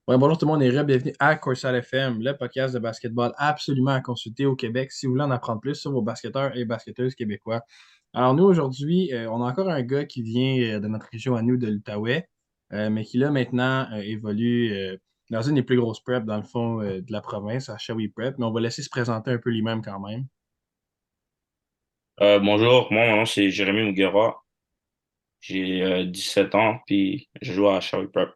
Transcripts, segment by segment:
Ouais, bonjour tout le monde et bienvenue à Courtside FM, le podcast de basketball absolument à consulter au Québec si vous voulez en apprendre plus sur vos basketteurs et basketteuses québécois. Alors nous, aujourd'hui, on a encore un gars qui vient de notre région à nous, de l'Outaouais, mais qui là maintenant évolue dans une des plus grosses preps dans le fond de la province, à Shawi Prep, mais on va laisser se présenter un peu lui-même quand même. Bonjour, moi mon nom c'est Jérémy Muguera, j'ai 17 ans, puis je joue à Sherwood Prep.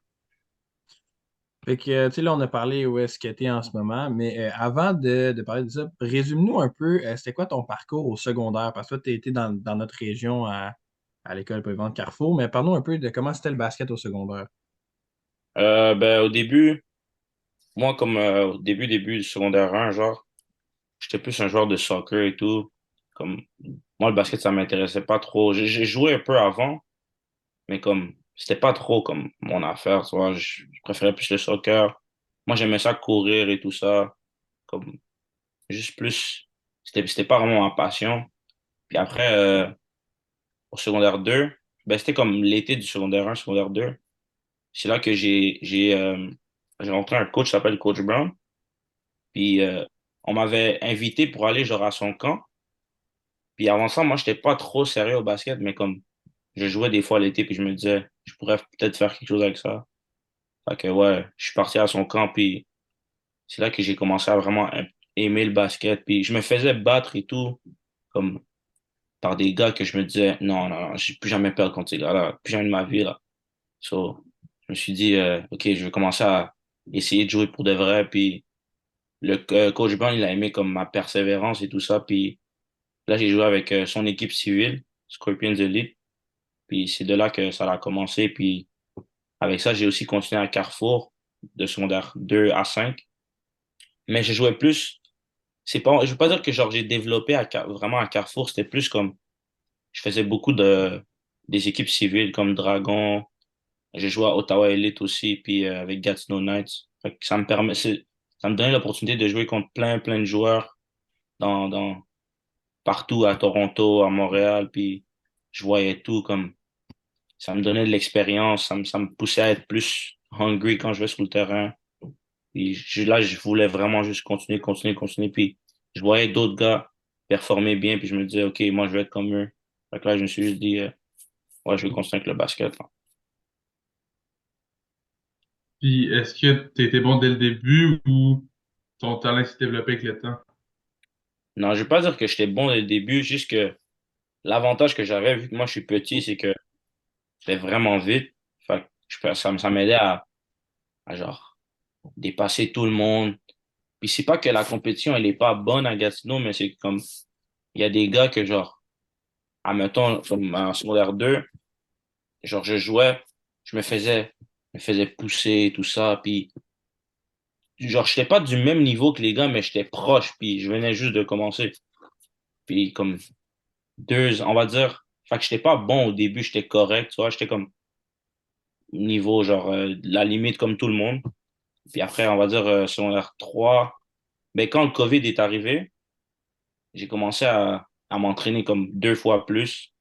Fait que, tu sais, là, on a parlé où est-ce que tu es en ce moment, mais avant de parler de ça, résume-nous un peu, c'était quoi ton parcours au secondaire? Parce que toi, tu été dans notre région à l'école polyvalente Carrefour, mais parle-nous un peu de comment c'était le basket au secondaire. Au début, moi comme au début du secondaire 1, genre, j'étais plus un joueur de soccer et tout. Comme moi le basket ça m'intéressait pas trop. J'ai joué un peu avant, mais comme c'était pas trop comme mon affaire, tu vois. Je préférais plus le soccer. Moi j'aimais ça courir et tout ça, comme juste plus. C'était pas vraiment ma passion. Puis après au secondaire 2, ben c'était comme l'été du secondaire 1, secondaire 2. C'est là que j'ai rencontré un coach qui s'appelle Coach Brown. Puis on m'avait invité pour aller genre à son camp. Puis avant ça, moi, j'étais pas trop sérieux au basket, mais comme je jouais des fois l'été, puis je me disais, je pourrais peut-être faire quelque chose avec ça. Fait que ouais, je suis parti à son camp, puis c'est là que j'ai commencé à vraiment aimer le basket. Puis je me faisais battre et tout, comme par des gars que je me disais, non, non, non, je vais plus jamais perdre contre ces gars-là, plus jamais de ma vie, là. So, je me suis dit, OK, je vais commencer à essayer de jouer pour de vrai. Puis le coach Brown, il a aimé comme ma persévérance et tout ça. Puis là, j'ai joué avec son équipe civile, Scorpions Elite. Puis c'est de là que ça a commencé. Puis avec ça, j'ai aussi continué à Carrefour, de secondaire 2 à 5. Mais j'ai joué plus. C'est pas, je veux pas dire que genre j'ai développé vraiment à Carrefour. C'était plus comme, je faisais beaucoup des équipes civiles comme Dragon. J'ai joué à Ottawa Elite aussi, puis avec Gatineau Knights. Fait que ça me donnait l'opportunité de jouer contre plein de joueurs partout à Toronto, à Montréal, puis je voyais tout comme, ça me donnait de l'expérience, ça me poussait à être plus hungry quand je vais sur le terrain. Puis là, je voulais vraiment juste continuer, puis je voyais d'autres gars performer bien, puis je me disais, OK, moi, je vais être comme eux. Fait que là, je me suis juste dit, ouais, je vais continuer avec le basket. Puis, est-ce que tu étais bon dès le début ou ton talent s'est développé avec le temps? Non, je vais pas dire que j'étais bon dès le début, juste que l'avantage que j'avais, vu que moi je suis petit, c'est que j'étais vraiment vite. Fait que ça m'aidait à genre dépasser tout le monde. Puis c'est pas que la compétition, elle est pas bonne à Gatineau, mais c'est comme, il y a des gars que genre, admettons, comme en secondaire 2 genre je jouais, je me faisais pousser, tout ça. Puis genre, j'étais pas du même niveau que les gars, mais j'étais proche. Puis je venais juste de commencer. Puis comme on va dire, fait que j'étais pas bon au début, j'étais correct, tu vois, j'étais comme niveau, genre, la limite comme tout le monde. Puis après, on va dire, secondaire 3 ben, quand le COVID est arrivé, j'ai commencé à m'entraîner comme 2 fois plus.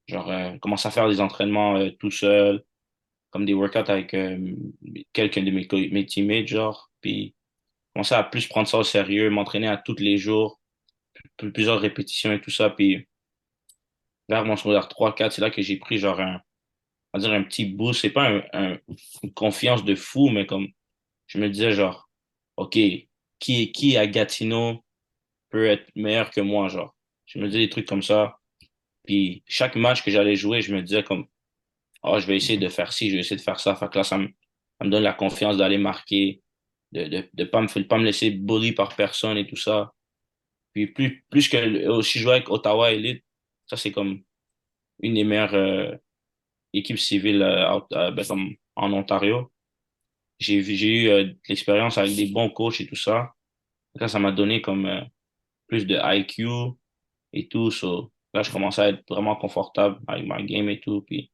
Genre, commencé à faire des entraînements tout seul, comme des workouts avec quelqu'un de mes teammates, genre. Puis, commencé à plus prendre ça au sérieux, m'entraîner à tous les jours, plusieurs répétitions et tout ça. Puis, vers mon secondaire 3 4 c'est là que j'ai pris, genre, on va dire, un petit boost. C'est pas une confiance de fou, mais comme, je me disais, genre, OK, qui à Gatineau peut être meilleur que moi, genre. Je me disais des trucs comme ça. Puis chaque match que j'allais jouer, je me disais comme, oh, je vais essayer de faire ci, je vais essayer de faire ça. Fait que là, ça me donne la confiance d'aller marquer, de pas me laisser bully par personne et tout ça. Puis plus que aussi jouer avec Ottawa Elite, ça c'est comme une des meilleures équipes civiles ben, comme en Ontario. J'ai eu de l'expérience avec des bons coachs et tout ça. Là, ça m'a donné comme plus de IQ et tout. So, là, je commençais à être vraiment confortable avec ma game et tout. Puis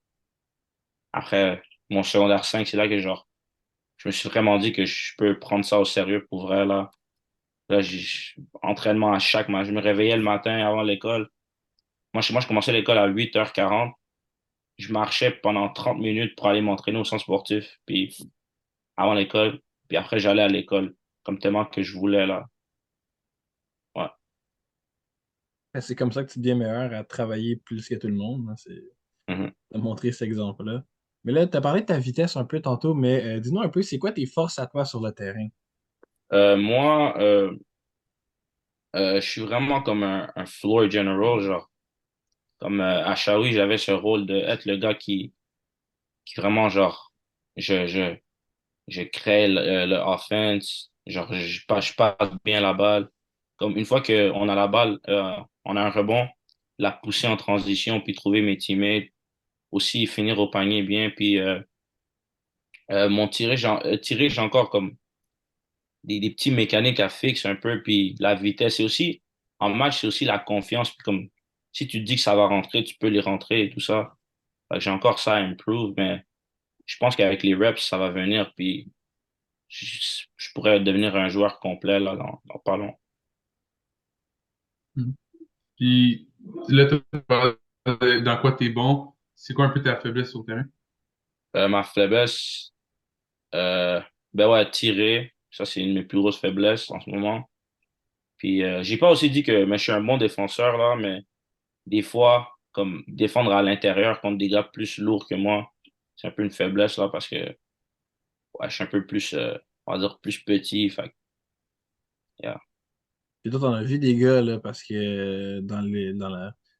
après, mon secondaire 5 c'est là que genre, je me suis vraiment dit que je peux prendre ça au sérieux pour vrai, là. Là, entraînement à chaque match. Je me réveillais le matin avant l'école. Moi, je commençais l'école à 8h40. Je marchais pendant 30 minutes pour aller m'entraîner au centre sportif. Puis avant l'école, Puis après, j'allais à l'école, comme tellement que je voulais, là. Ouais. Ben, c'est comme ça que tu deviens meilleur à travailler plus que tout le monde, hein. C'est Mhm. de montrer cet exemple-là. Mais là, tu as parlé de ta vitesse un peu tantôt, mais dis-nous un peu, c'est quoi tes forces à toi sur le terrain? Moi, je suis vraiment comme un floor general, genre. Comme à Shawi, j'avais ce rôle de être le gars qui vraiment, genre, je, je, je crée le offense, genre, je passe bien la balle. Comme une fois qu'on a la balle, on a un rebond, la pousser en transition, puis trouver mes teammates, aussi finir au panier bien, puis mon tiré, j'ai encore comme des petits mécaniques à fixe un peu, puis la vitesse. Et aussi, en match, c'est aussi la confiance, puis comme, si tu te dis que ça va rentrer, tu peux les rentrer et tout ça. Fait que j'ai encore ça à improve, mais je pense qu'avec les reps, ça va venir, puis je pourrais devenir un joueur complet là, dans pas long. Mhm. Puis là, tu parles dans quoi t'es bon. C'est quoi un peu ta faiblesse sur le terrain? Ma faiblesse, euh, ben ouais, tirer, ça c'est une de mes plus grosses faiblesses en ce moment. Puis j'ai pas aussi dit que mais je suis un bon défenseur là, mais des fois, comme défendre à l'intérieur contre des gars plus lourds que moi, c'est un peu une faiblesse là parce que ouais, je suis un peu plus, on va dire, plus petit. Fait, que, yeah. Et toi, t'en as vu des gars, là, parce que dans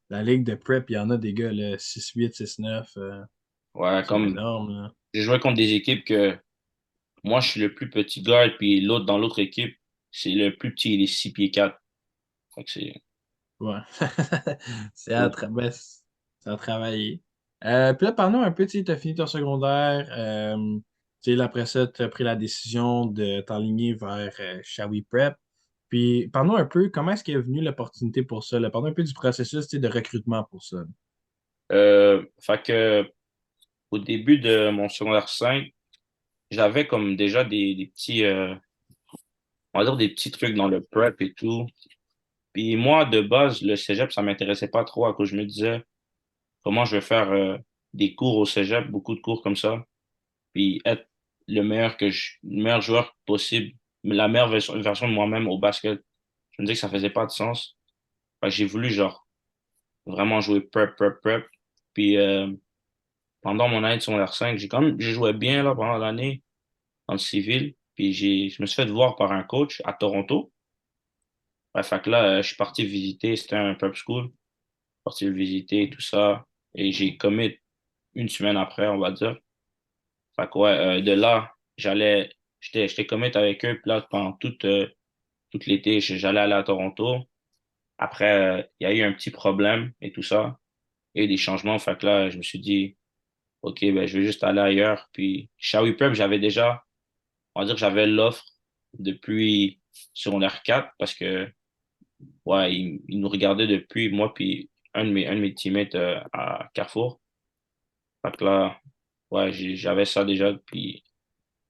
la ligue de prep, il y en a des gars, là, 6'8", 6'9", Ouais, ils sont comme énormes, là. j'ai joué contre des équipes que moi je suis le plus petit gars, puis l'autre dans l'autre équipe, c'est le plus petit, il est 6 pieds 4. Fait que c'est. Ouais. Ben, c'est à travailler. Puis là, parle-nous un peu, tu as fini ton secondaire. Tu sais, là, après ça, tu as pris la décision de t'enligner vers Shawi Prep. Puis, parle-nous un peu, comment est-ce qu'est venue l'opportunité pour ça, là? Parle-nous un peu du processus, tu sais, de recrutement pour ça. Fait que au début de mon secondaire 5 j'avais comme déjà des petits, on va dire des petits trucs dans le prep et tout. Puis moi, de base, le cégep, ça m'intéressait pas trop à cause je me disais comment je vais faire des cours au cégep, beaucoup de cours comme ça, puis être le meilleur joueur possible, la meilleure version de moi-même au basket. Je me disais que ça faisait pas de sens. Fait que j'ai voulu genre vraiment jouer prep. Puis pendant mon année de secondaire 5 j'ai joué bien là pendant l'année dans le civil. Puis je me suis fait voir par un coach à Toronto. Ouais, fait que là, je suis parti visiter, c'était un prep school. Parti le visiter et tout ça. Et j'ai commit une semaine après, on va dire. Fait que ouais, de là, j'étais commit avec eux. Puis là, pendant tout l'été, j'allais aller à Toronto. Après, il y a eu un petit problème et tout ça. Il y a eu des changements. Fait que là, je me suis dit, OK, ben, je vais juste aller ailleurs. Puis, Shawi Prep, j'avais déjà, on va dire que j'avais l'offre depuis secondaire 4 parce que, ouais, ils nous regardaient depuis, moi, puis un de mes teammates à Carrefour. Fait que là, ouais, j'avais ça déjà. Puis,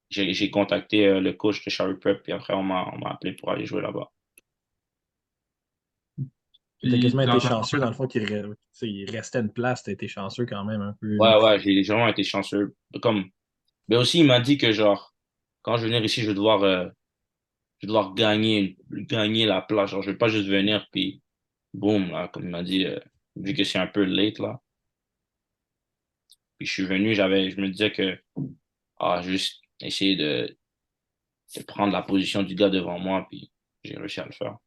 j'ai contacté le coach de Shawi Prep. Puis après, on m'a appelé pour aller jouer là-bas. Tu as Puis quasiment dans été ta chanceux, dans le fond, tu sais, il restait une place, tu as été chanceux quand même un peu, là. Ouais, j'ai vraiment été chanceux. Comme, mais aussi, il m'a dit que, genre, quand je vais venir ici, je vais devoir gagner la place. Genre, je vais pas juste venir, puis boum, là, comme il m'a dit, vu que c'est un peu late, là. Puis je suis venu, je me disais que, juste essayer de prendre la position du gars devant moi, puis j'ai réussi à le faire.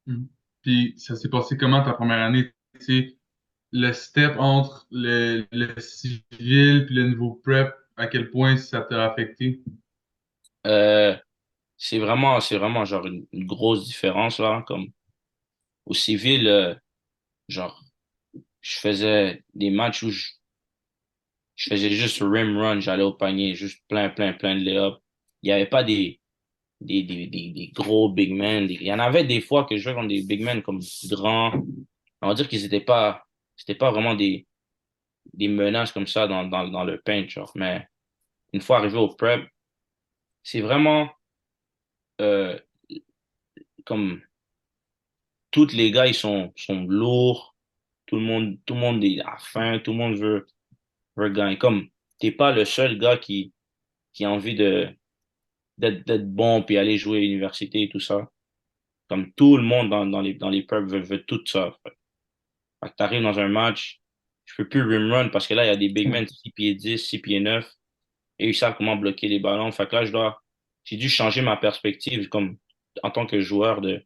Mhm. Puis ça s'est passé comment ta première année? Tu sais, le step entre le civil puis le niveau prep, à quel point ça t'a affecté? Euh, c'est vraiment, genre, une grosse différence, là. Comme, au civil, genre, je faisais des matchs où je faisais juste rim run, j'allais au panier, juste plein de lay-ups. Il n'y avait pas des gros big men. Il y en avait des fois que je jouais contre des big men comme grands. On va dire qu'ils c'était pas vraiment des menaces comme ça dans le paint, genre. Mais une fois arrivé au prep, c'est vraiment euh, comme tous les gars, sont lourds. Tout le monde est à faim. Tout le monde veut gagner. Comme, t'es pas le seul gars qui a envie d'être bon puis aller jouer à l'université et tout ça. Comme tout le monde dans les preps veut tout ça. Fait que t'arrives dans un match, je peux plus rim run parce que là, il y a des big men 6 pieds 10 6 pieds 9 et ils savent comment bloquer les ballons. Fait que là, j'ai dû changer ma perspective comme en tant que joueur de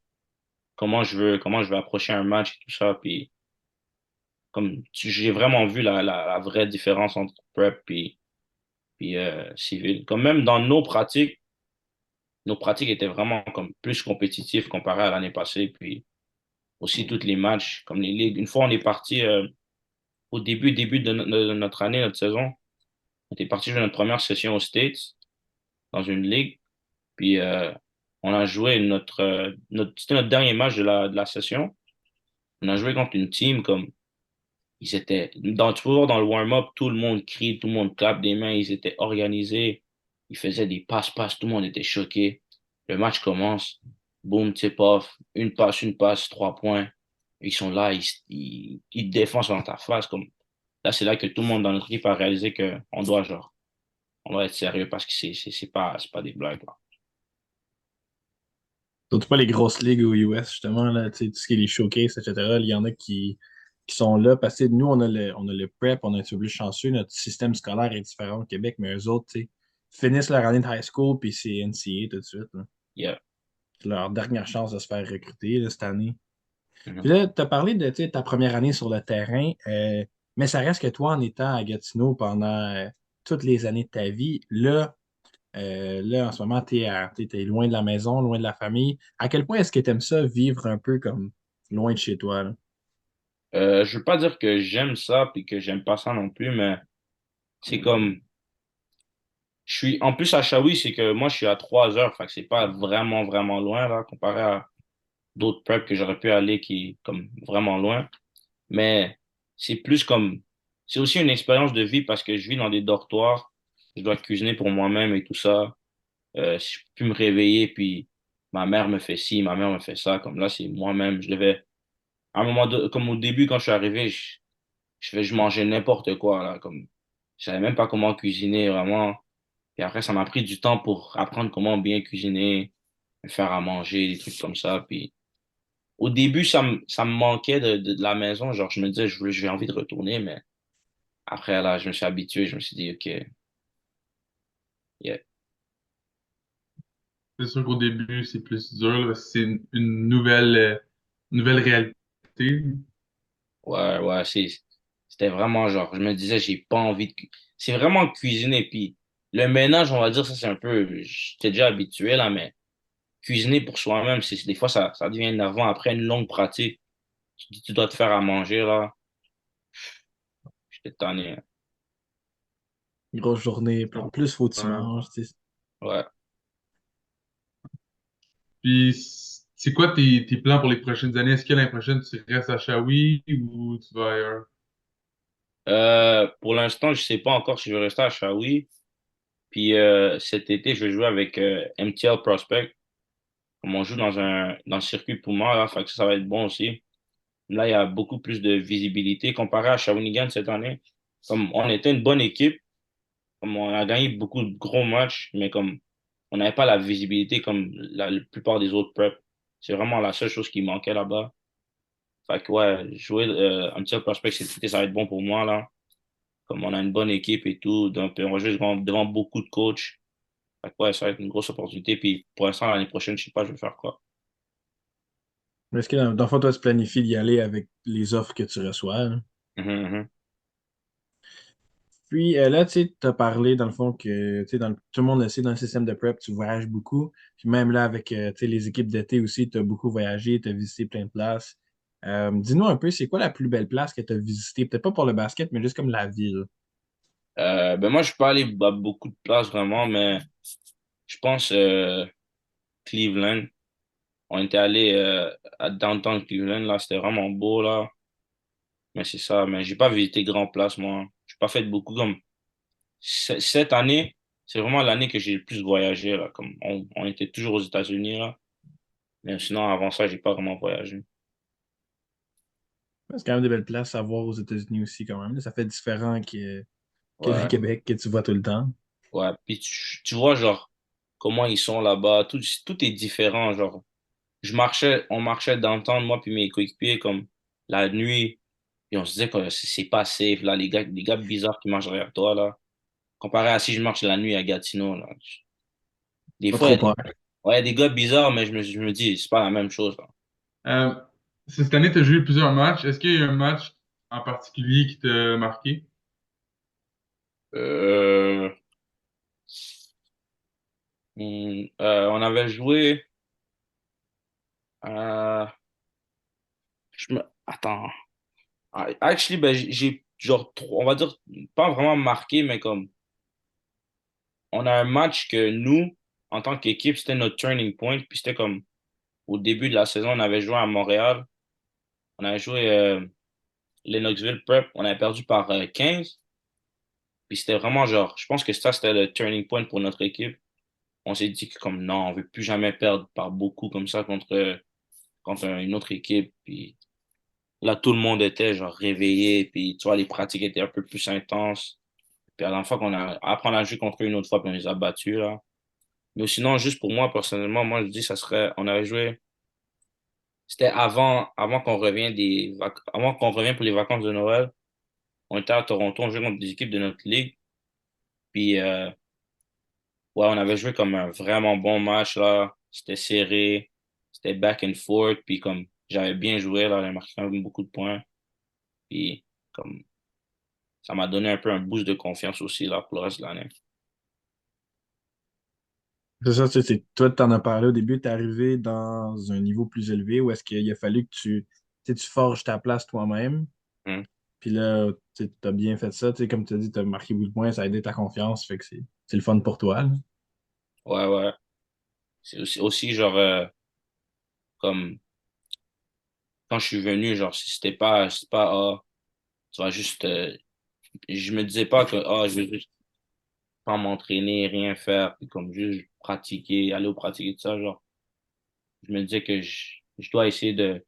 comment je veux approcher un match et tout ça. Puis j'ai vraiment vu la vraie différence entre prep puis civil. Comme même dans nos pratiques étaient vraiment comme plus compétitives comparé à l'année passée. Puis aussi toutes les matchs, comme les ligues. Une fois, on est parti au début de notre année, notre saison. On était parti jouer notre première session aux States dans une ligue. Puis on a joué c'était notre dernier match de la session. On a joué contre une team comme ils étaient toujours dans le warm-up, tout le monde crie, tout le monde clappe des mains, ils étaient organisés, ils faisaient des passes-passes, tout le monde était choqué. Le match commence, boom, tip-off, une passe, 3 points. Ils sont là, ils défoncent dans ta face. Comme... Là, c'est là que tout le monde dans notre équipe a réalisé qu'on doit, genre, on doit être sérieux parce que c'est pas des blagues, là. Surtout pas les grosses ligues aux US, justement, là, tu sais, tout ce qui est les showcases, etc. Il y en a qui sont là parce que nous, on a le prep, on est un petit peu plus chanceux, notre système scolaire est différent au Québec, mais eux autres, tu sais, finissent leur année de high school, puis c'est NCA tout de suite, là. Yeah. C'est leur dernière chance de se faire recruter là, cette année. Puis Mhm. là, tu as parlé de tu sais, ta première année sur le terrain, mais ça reste que toi, en étant à Gatineau pendant toutes les années de ta vie, là, en ce moment, t'es loin de la maison, loin de la famille. À quel point est-ce que tu aimes ça, vivre un peu comme loin de chez toi, là? Je veux pas dire que j'aime ça puis que j'aime pas ça non plus, mais c'est comme en plus à Shawi, c'est que moi je suis à 3 heures, fait que c'est pas vraiment loin là, comparé à d'autres preps que j'aurais pu aller qui comme vraiment loin. Mais c'est plus comme c'est aussi une expérience de vie parce que je vis dans des dortoirs, je dois cuisiner pour moi-même et tout ça. Si je peux me réveiller puis ma mère me fait ci, ma mère me fait ça, comme là c'est moi-même. À un comme au début quand je suis arrivé, je mangeais n'importe quoi là, comme je savais même pas comment cuisiner vraiment. Et après, ça m'a pris du temps pour apprendre comment bien cuisiner, me faire à manger, des trucs comme ça. Puis au début, ça me manquait de la maison. Genre, je me disais, j'ai envie de retourner, mais après, là, je me suis habitué. Je me suis dit, OK, yeah. C'est sûr qu'au début, c'est plus dur, là, parce que c'est une nouvelle réalité. Ouais, c'était vraiment genre, je me disais, j'ai pas envie c'est vraiment cuisiner. Puis le ménage, on va dire, ça, c'est un peu, j'étais déjà habitué, là, mais cuisiner pour soi-même, des fois, ça devient énervant. Après une longue pratique, tu dois te faire à manger, là. J'étais tanné, hein. Grosse journée, puis en plus, faut que tu Ouais. manges, tu sais. Ouais. Puis, c'est quoi tes plans pour les prochaines années? Est-ce que l'année prochaine, tu restes à Shawi ou tu vas ailleurs? Pour l'instant, je sais pas encore si je vais rester à Shawi. Puis cet été, je vais jouer avec MTL Prospect. Comme on joue dans le circuit Puma, là, fait que ça va être bon aussi. Là, il y a beaucoup plus de visibilité comparé à Shawinigan cette année. Comme on était une bonne équipe, comme on a gagné beaucoup de gros matchs, mais comme on n'avait pas la visibilité comme la plupart des autres preps. C'est vraiment la seule chose qui manquait là-bas. Fait que ouais, jouer MTL Prospect cet été, ça va être bon pour moi, là. Comme on a une bonne équipe et tout, donc on va jouer devant beaucoup de coachs. Fait que ouais, ça va être une grosse opportunité. Puis pour l'instant, l'année prochaine, je sais pas, je vais faire quoi. Mais est-ce que dans le fond, toi, tu planifies d'y aller avec les offres que tu reçois, là? Mhm, mhm. Puis là, tu sais, tu as parlé dans le fond que tu sais, tout le monde le sait, dans le système de prep, tu voyages beaucoup. Puis même là, avec tu sais, les équipes d'été aussi, tu as beaucoup voyagé, tu as visité plein de places. Dis-nous un peu, c'est quoi la plus belle place que tu as visitée? Peut-être pas pour le basket, mais juste comme la ville. Ben moi, je suis pas allé à beaucoup de places vraiment, mais je pense Cleveland. On était allé à downtown Cleveland, là, c'était vraiment beau, là. Mais c'est ça, mais j'ai pas visité grand place, moi. J'ai pas fait beaucoup comme cette année, c'est vraiment l'année que j'ai le plus voyagé, là. Comme on était toujours aux États-Unis, là. Mais sinon, avant ça, j'ai pas vraiment voyagé. C'est quand même des belles places à voir aux États-Unis aussi, quand même, là. Ça fait différent que le Ouais. Québec que tu vois tout le temps. Ouais, puis tu vois, genre, comment ils sont là-bas, tout est différent, genre. On marchait d'entendre, moi puis mes coéquipiers, comme la nuit, et on se disait que c'est pas safe, là, les gars bizarres qui marchent derrière toi, là. Comparé à si je marche la nuit à Gatineau, là. Des Pas fois, trop peur. ouais, il y a des gars bizarres, mais je me dis, c'est pas la même chose, là. Euh, Cette année, tu as joué plusieurs matchs. Est-ce qu'il y a eu un match en particulier qui t'a marqué? Euh, on avait joué, euh, attends. Actually, ben, genre, on va dire, pas vraiment marqué, mais comme, on a un match que nous, en tant qu'équipe, c'était notre turning point. Puis c'était comme, au début de la saison, on avait joué à Montréal. On avait joué Lennoxville Prep. On avait perdu par 15. Puis c'était vraiment genre, je pense que ça, c'était le turning point pour notre équipe. On s'est dit que comme, non, on veut plus jamais perdre par beaucoup comme ça contre une autre équipe. Puis là, tout le monde était genre réveillé. Puis tu vois, les pratiques étaient un peu plus intenses. Puis à la fois après on a joué contre eux une autre fois, puis on les a battus, là. Mais sinon, juste pour moi, personnellement, moi, je dis, ça serait, on avait joué, c'était avant qu'on revienne avant qu'on revienne pour les vacances de Noël. On était à Toronto, on jouait contre des équipes de notre ligue. Puis, ouais, on avait joué comme un vraiment bon match, là. C'était serré, c'était back and forth. Puis, comme, j'avais bien joué, là, j'avais marqué quand même beaucoup de points. Puis, comme, ça m'a donné un peu un boost de confiance aussi, là, pour le reste de l'année. C'est ça, toi, tu en as parlé au début, tu es arrivé dans un niveau plus élevé ou est-ce qu'il a fallu que tu forges ta place toi-même? Hmm. Puis là, tu as bien fait ça, comme tu as dit, tu as marqué beaucoup de points, ça a aidé ta confiance, fait que c'est le fun pour toi, là. Ouais, ouais. C'est aussi genre, comme, quand je suis venu, genre, si c'était pas, ah, tu vas juste, je me disais pas que, ah, je vais juste pas m'entraîner, rien faire, puis comme juste pratiquer, aller au pratiquer, tout ça, genre, je me disais que je dois essayer de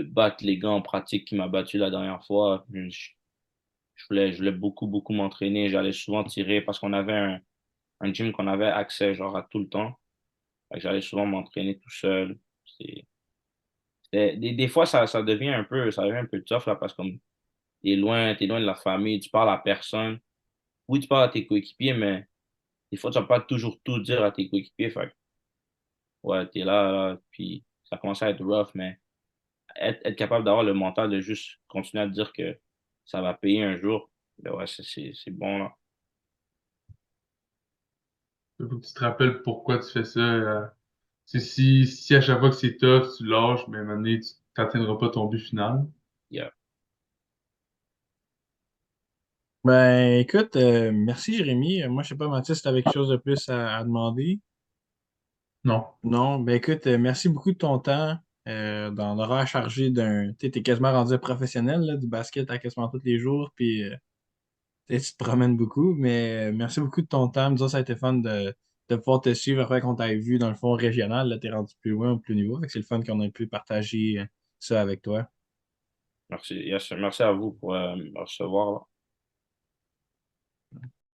battre les gars en pratique qui m'a battu la dernière fois. Je voulais beaucoup, beaucoup m'entraîner. J'allais souvent tirer parce qu'on avait un gym qu'on avait accès, genre, à tout le temps. Fait que j'allais souvent m'entraîner tout seul. C'est, des fois, ça devient un peu tough, là, parce que comme, t'es loin de la famille, tu parles à personne. Oui, tu parles à tes coéquipiers, mais des fois, tu vas pas toujours tout dire à tes coéquipiers. Fait que, ouais, t'es là, puis ça commence à être rough, mais être capable d'avoir le mental de juste continuer à te dire que ça va payer un jour, ben ouais, c'est bon, là. Il faut que tu te rappelles pourquoi tu fais ça. Si à chaque fois que c'est tough, tu lâches, mais à un moment donné, tu n'atteindras pas ton but final. Yeah. Ben, écoute, merci Jérémy. Moi, je sais pas, Mathis, si tu avais quelque chose de plus à demander. Non. Non, ben écoute, merci beaucoup de ton temps dans l'horaire chargé d'un. Tu es quasiment rendu professionnel là, du basket à quasiment tous les jours, puis tu te promènes beaucoup, mais merci beaucoup de ton temps. Nous autres, ça a été fun de pouvoir te suivre après qu'on t'ait vu dans le fond régional. Là, t'es rendu plus loin, au plus niveau. Fait que c'est le fun qu'on ait pu partager ça avec toi. Merci. Yes, merci à vous pour me recevoir, là.